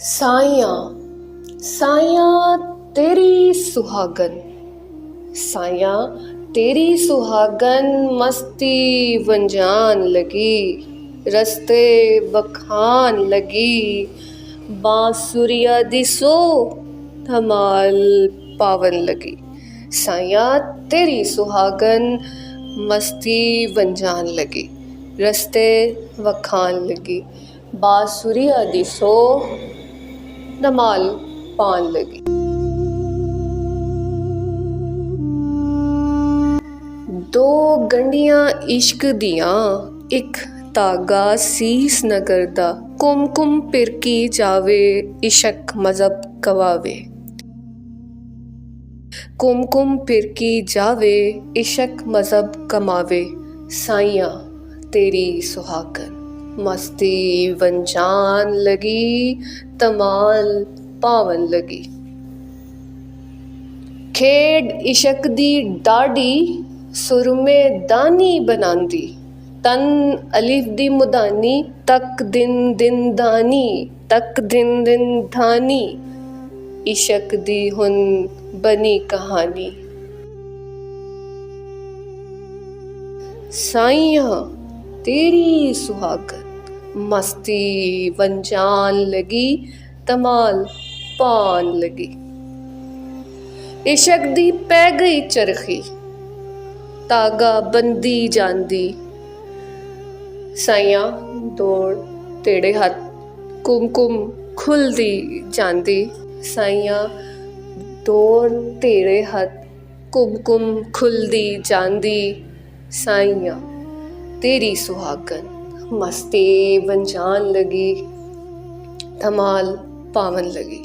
ਸਾਈਆਂ ਸਾਈਆਂ ਤੇਰੀ ਸੁਹਾਗਨ, ਸਾਈਆਂ तेरी सुहागन मस्ती वंजान लगी, रस्ते बखान लगी, बांसुरिया दी सो धमाल पावन लगी। साइया तेरी सुहागन मस्ती वंजान लगी, रस्ते वखान लगी, बांसुरिया दी सो धमाल पान लगी। दो गंढियां इश्क दियां, एक धागा सीस नगर दा, कुम पिरकी जावे इशक मजहब कवावे। कुम पिरकी जावे इशक मजहब कमावे, साइया तेरी सुहागन मस्ती वंजान लगी, तमाल पावन लगी। खेड इशक दी डाडी सुरमे दानी बनांदी, तन अलिफ दी मुदानी, तक दिन दानी, तक दिन धानी, इशक दी हुन बनी कहानी। साइया तेरी सुहागन मस्ती वंजान लगी, तमाल पान लगी। इशक दी पै गई चरखी, धागा बंदी जांदी, साइया दौड़ तेड़े हथ, कुम खुलदी जांदी, साइया दौड़ तेड़े हथ, कुम खुलदी जांदी, साइया तेरी सुहागन मस्ती वंजान लगी, धमाल पावन लगी।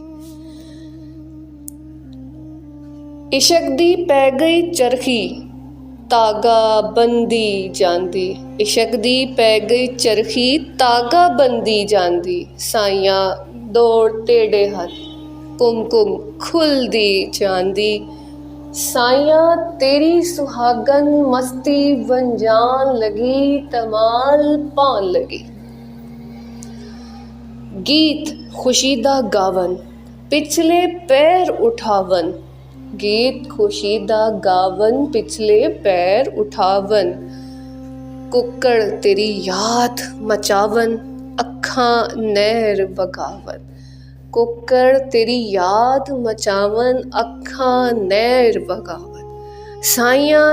इशक दी पै गई चरखी, धागा बंदी जांदी, इशक दी पै गई चरखी, धागा बंदी जांदी, साइया दौड़ तेड़े हथ, कुम खुलदी जांदी, साइया तेरी सुहागन मस्ती वंजान लगी, तमाल पान लगी। गीत खुशी दा गावन, पिछले पैर उठावन, गीत खुशी दा गावन, पिछले पैर उठावन, कुक्कड़ तेरी याद मचावन, अखां नहर बगावन, कुक्कड़ तेरी याद मचावन, अखां नहर बगावन, साइया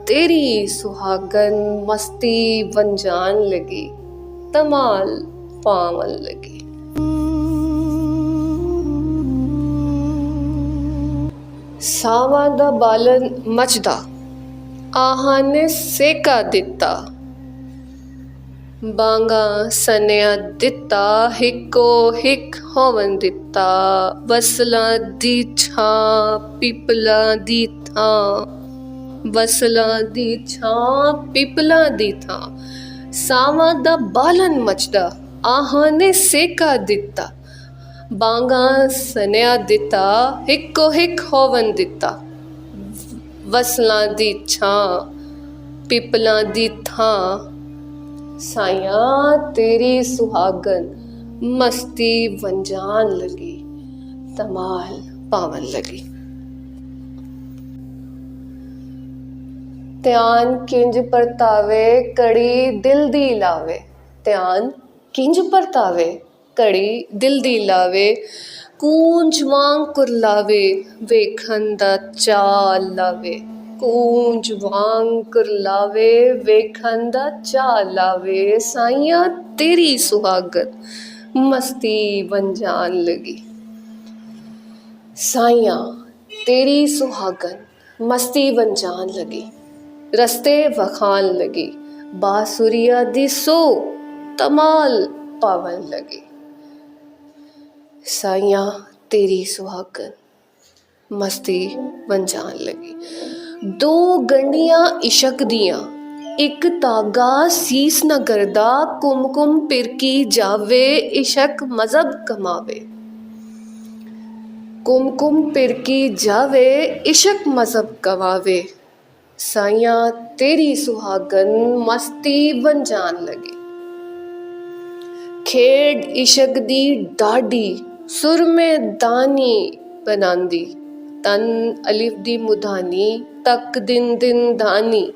तेरी सुहागन मस्ती वंजान लगी, तमाल पावन लगी। सावां दा बालन मचदा, आहां ने सेका दिता, बांगा सनेया दिता, हिक्को हिक होवन दिता, वसलां दी छां पिपलां दी थां, वसलां दी छां पिपलां दी थां। सावां दा बालन मचदा, आहां ने सेका दिता, बांगा सनेया दिता, हिक्को हिक होवन दिता, वसलां दी छां पिपलां दी थां, साइया तेरी सुहागन मस्ती वंजान लगी, तमाल पावन लगी। ध्यान किंज परतावे कड़ी दिल दी लावे, ध्यान किंज परतावे कड़ी दिल दी लावे, कूंज वांग कुरलावे वेखन दा चाल लावे, कूंज वांग कुरलावे वेखन दा चाल लावे, साइया तेरी सुहागन मस्ती वंजान लगी। साइया तेरी सुहागन मस्ती वंजान लगी, रस्ते वखान लगी, बांसुरिया दी सो तमाल पावन लगी। साइया तेरी सुहागन मस्ती वंजान लगी। दो गंढियां इशक दियां, एक धागा सीस न करदा, कुम पिरकी जावे इशक मजहब कमावे। कुम पिरकी जावे इशक मजहब कमावे, साइया तेरी सुहागन मस्ती वंजान लगी। खेड इशक दी डाडी ਸੁਰ ਮੈਂ ਦਾਨੀ ਬਣਾਉਂਦੀ, ਤਨ ਅਲਿਫ ਦੀ ਮੁਧਾਨੀ, ਤੱਕ ਦਿਨ ਦਿਨ ਦਾਨੀ।